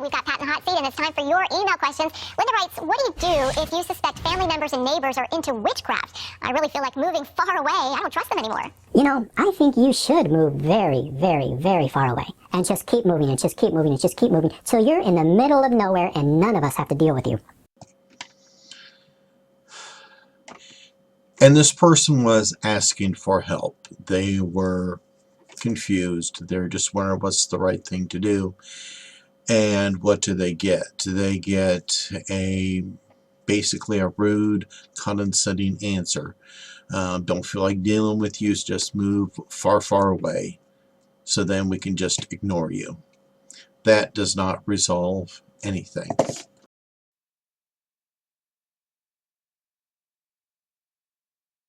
We've got Pat in the hot seat, and it's time for your email questions. Linda writes, what do you do if you suspect family members and neighbors are into witchcraft? I really feel like moving far away. I don't trust them anymore. You know, I think you should move very, very, very far away. And just keep moving and just keep moving and just keep moving. So you're in the middle of nowhere and none of us have to deal with you. And this person was asking for help. They were confused. They're just wondering what's the right thing to do. And what do they get? They get basically a rude, condescending answer. Don't feel like dealing with you, so just move far, far away. So then we can just ignore you. That does not resolve anything.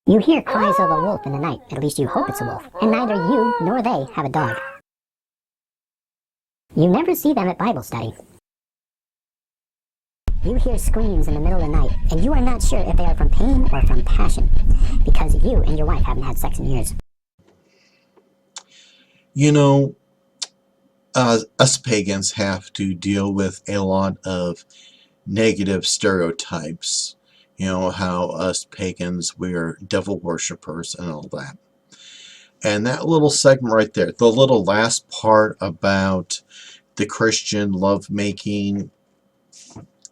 You hear cries of a wolf in the night. At least you hope it's a wolf. And neither you nor they have a dog. You never see them at Bible study. You hear screams in the middle of the night, and you are not sure if they are from pain or from passion, because you and your wife haven't had sex in years. You know, us pagans have to deal with a lot of negative stereotypes. You know, how us pagans, we're devil worshippers and all that. And that little segment right there, the little last part about the Christian lovemaking,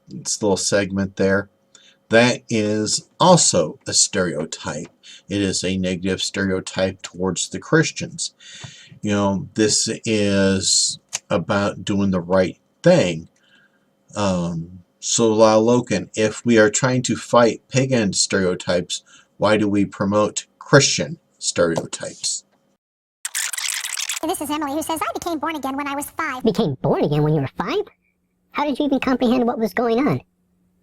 this little segment there, that is also a stereotype. It is a negative stereotype towards the Christians. You know, this is about doing the right thing. So, Loken, if we are trying to fight pagan stereotypes, why do we promote Christian stereotypes? This is Emily, who says, I became born again when I was 5. Became born again when you were 5? How did you even comprehend what was going on?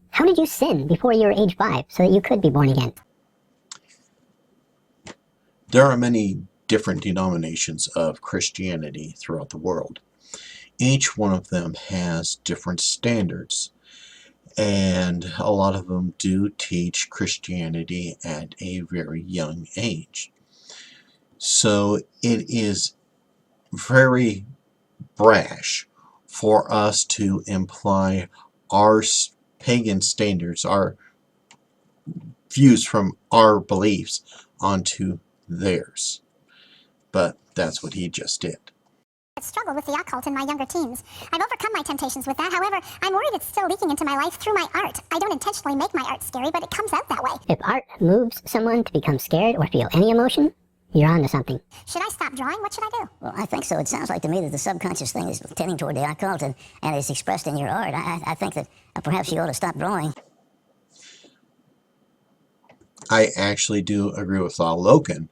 How did you sin before you were age 5 so that you could be born again? There are many different denominations of Christianity throughout the world. Each one of them has different standards. And a lot of them do teach Christianity at a very young age. So it is very brash for us to imply our pagan standards, our views from our beliefs onto theirs. But that's what he just did. I struggled with the occult in my younger teens. I've overcome my temptations with that. However, I'm worried it's still leaking into my life through my art. I don't intentionally make my art scary, but it comes out that way. If art moves someone to become scared or feel any emotion, you're on to something. Should I stop drawing? What should I do? Well, I think so. It sounds like to me that the subconscious thing is tending toward the occult and it's expressed in your art. I think that perhaps you ought to stop drawing. I actually do agree with Loken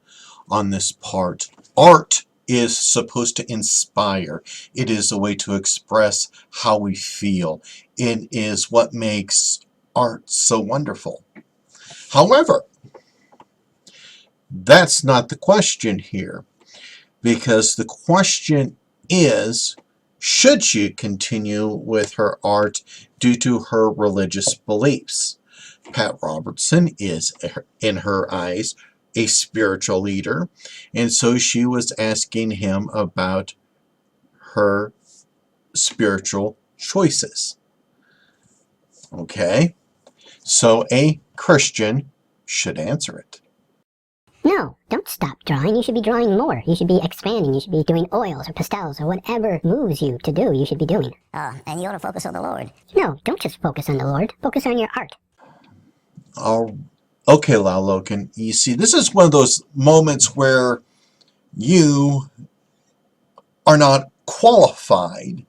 on this part. Art is supposed to inspire. It is a way to express how we feel. It is what makes art so wonderful. However, that's not the question here, because the question is, should she continue with her art due to her religious beliefs? Pat Robertson is, in her eyes, a spiritual leader, and so she was asking him about her spiritual choices. Okay, so a Christian should answer it. No, don't stop drawing. You should be drawing more. You should be expanding. You should be doing oils or pastels or whatever moves you to do, you should be doing. And you ought to focus on the Lord. No, don't just focus on the Lord. Focus on your art. Okay, Loken, you see, this is one of those moments where you are not qualified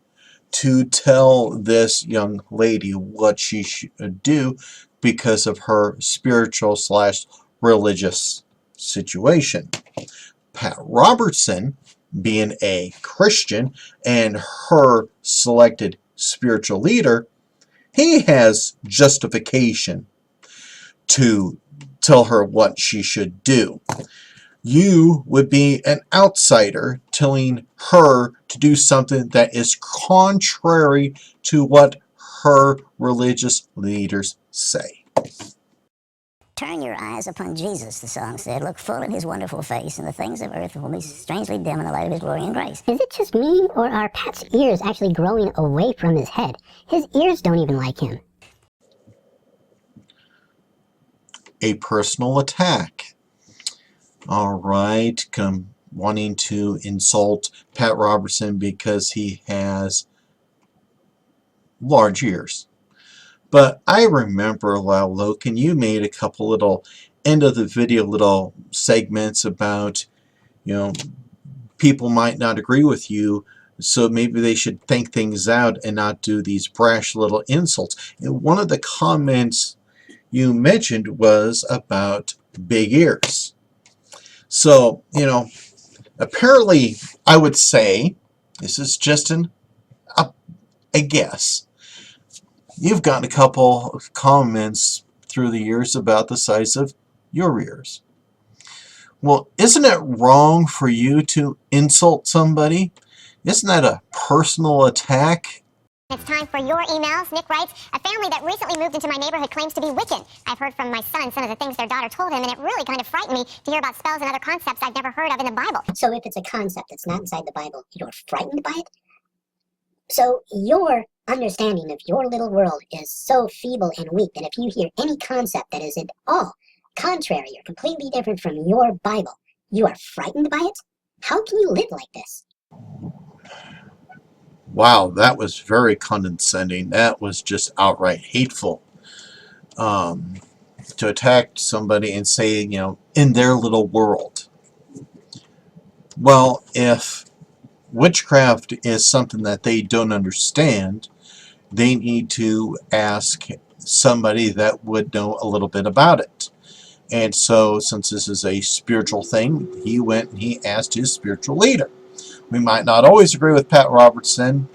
to tell this young lady what she should do because of her spiritual / religious situation. Pat Robertson, being a Christian and her selected spiritual leader, he has justification to tell her what she should do. You would be an outsider telling her to do something that is contrary to what her religious leaders say. Turn your eyes upon Jesus, the song said. Look full in his wonderful face, and the things of earth will be strangely dim in the light of his glory and grace. Is it just me, or are Pat's ears actually growing away from his head? His ears don't even like him. A personal attack. All right, wanting to insult Pat Robertson because he has large ears. But I remember, Lyle Loken, you made a couple little end of the video little segments about, people might not agree with you, so maybe they should think things out and not do these brash little insults. And one of the comments you mentioned was about big ears. So, apparently, I would say, this is just a guess, you've gotten a couple of comments through the years about the size of your ears. Well, isn't it wrong for you to insult somebody? Isn't that a personal attack? It's time for your emails. Nick writes, a family that recently moved into my neighborhood claims to be Wiccan. I've heard from my son some of the things their daughter told him, and it really kind of frightened me to hear about spells and other concepts I've never heard of in the Bible. So if it's a concept that's not inside the Bible, you're frightened by it? So your understanding of your little world is so feeble and weak that if you hear any concept that is at all contrary or completely different from your Bible, you are frightened by it? How can you live like this? Wow, that was very condescending. That was just outright hateful. To attack somebody and say, in their little world. Well, if witchcraft is something that they don't understand, they need to ask somebody that would know a little bit about it. And so, since this is a spiritual thing, he went and he asked his spiritual leader. We might not always agree with Pat Robertson,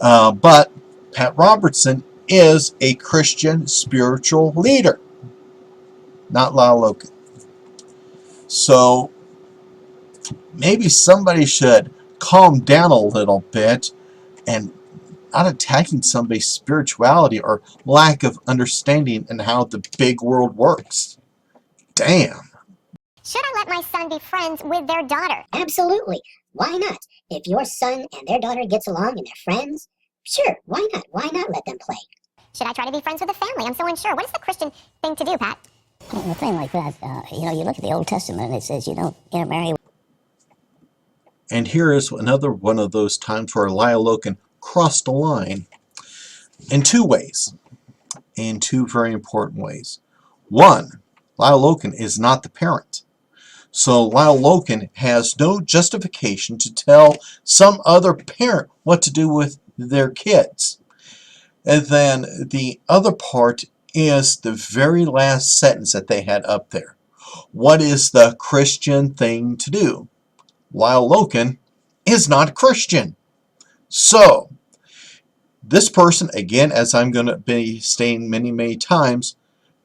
but Pat Robertson is a Christian spiritual leader, not Lyle Loken. So maybe somebody should calm down a little bit and not attacking somebody's spirituality or lack of understanding in how the big world works. Damn. Should I let my son be friends with their daughter? Absolutely. Why not? If your son and their daughter gets along and they're friends, sure, why not? Why not let them play? Should I try to be friends with the family? I'm so unsure. What is the Christian thing to do, Pat? Well, a thing like that, you look at the Old Testament and it says you don't intermarry. And here is another one of those times where Lyle Loken crossed a line in two ways, in two very important ways. One, Lyle Loken is not the parent. So Lyle Loken has no justification to tell some other parent what to do with their kids. And then the other part is the very last sentence that they had up there. What is the Christian thing to do? Lyle Loken is not Christian. So, this person, again, as I'm going to be saying many, many times,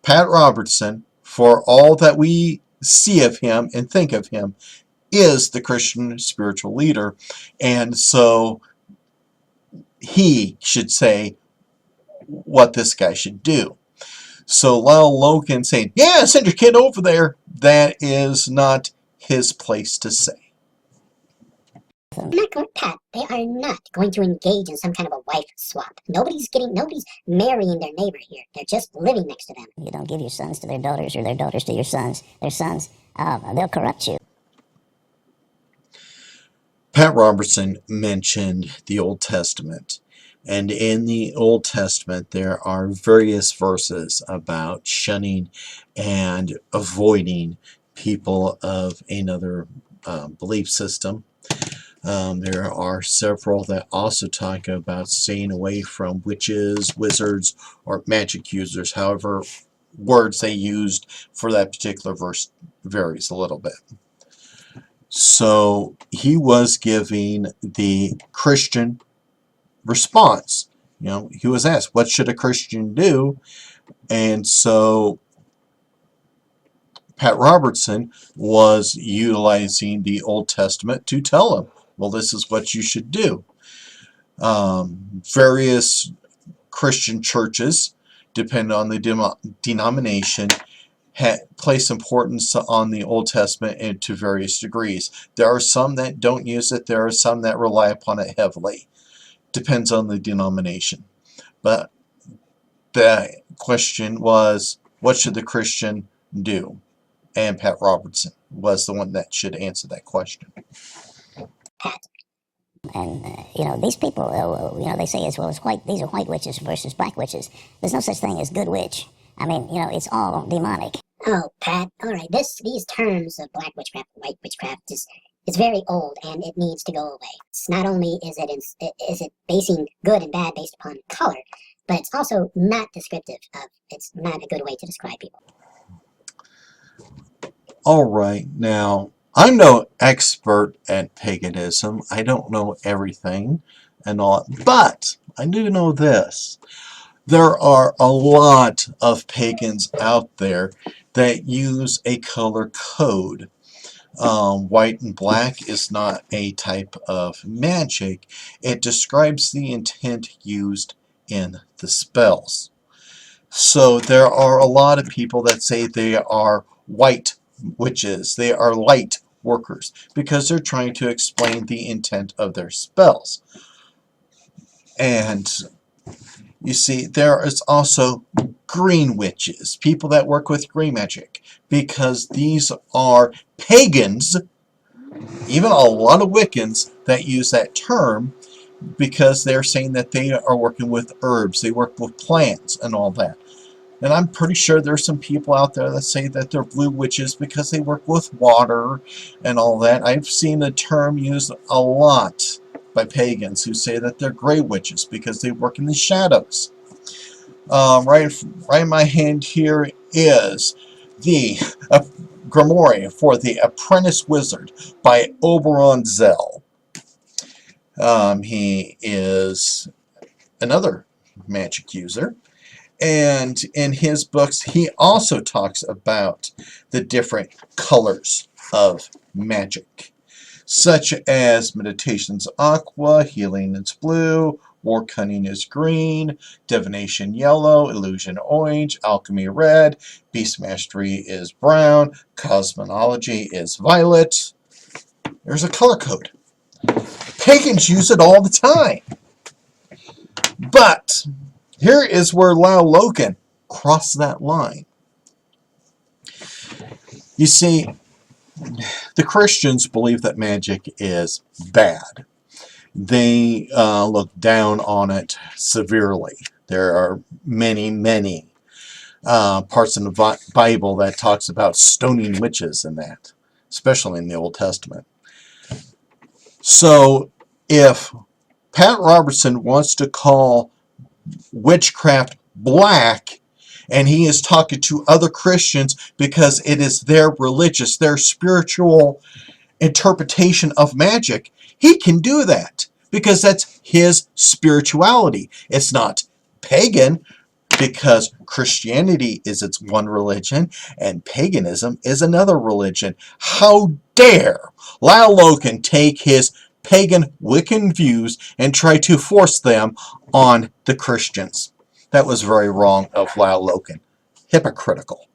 Pat Robertson, for all that we see of him and think of him, is the Christian spiritual leader. And so, he should say what this guy should do. So Lyle Loken saying, yeah, send your kid over there, that is not his place to say. Pat, they are not going to engage in some kind of a wife swap. Nobody's marrying their neighbor here. They're just living next to them. You don't give your sons to their daughters or their daughters to your sons. Their sons, they'll corrupt you. Pat Robertson mentioned the Old Testament. And in the Old Testament, there are various verses about shunning and avoiding people of another belief system. There are several that also talk about staying away from witches, wizards, or magic users. However, words they used for that particular verse varies a little bit. So he was giving the Christian response. He was asked, what should a Christian do? And so Pat Robertson was utilizing the Old Testament to tell him, well, this is what you should do. Various Christian churches, depending on the denomination, place importance on the Old Testament to various degrees. There are some that don't use it. There are some that rely upon it heavily. Depends on the denomination. But the question was, what should the Christian do? And Pat Robertson was the one that should answer that question. Pat. And, these people, they say these are white witches versus black witches. There's no such thing as good witch. I mean, it's all demonic. Oh, Pat, all right, these terms of black witchcraft, white witchcraft, is very old, and it needs to go away. It's not only is it basing good and bad based upon color, but it's also not descriptive of, it's not a good way to describe people. All right, now, I'm no expert at paganism. I don't know everything and all, but I do know this. There are a lot of pagans out there that use a color code. White and black is not a type of magic. It describes the intent used in the spells. So there are a lot of people that say they are white witches. They are light workers because they're trying to explain the intent of their spells. And you see, there is also green witches, people that work with green magic, because these are pagans, even a lot of Wiccans that use that term, because they're saying that they are working with herbs, they work with plants and all that. And I'm pretty sure there's some people out there that say that they're blue witches because they work with water and all that. I've seen the term used a lot by pagans who say that they're gray witches because they work in the shadows. Right in my hand here is the Grimoire for the Apprentice Wizard by Oberon Zell. He is another magic user. And in his books, he also talks about the different colors of magic, such as meditation's aqua, healing is blue, war cunning is green, divination yellow, illusion orange, alchemy red, beast mastery is brown, cosmology is violet. There's a color code. Pagans use it all the time. But here is where Lao Loken crossed that line. You see, the Christians believe that magic is bad. They look down on it severely. There are many, many parts in the Bible that talks about stoning witches and that, especially in the Old Testament. So if Pat Robertson wants to call witchcraft black, and he is talking to other Christians because it is their religious, their spiritual interpretation of magic, he can do that because that's his spirituality. It's not pagan, because Christianity is its one religion and paganism is another religion. How dare Lao Loken take his pagan Wiccan views and try to force them on the Christians. That was very wrong of Lao Loken. Hypocritical.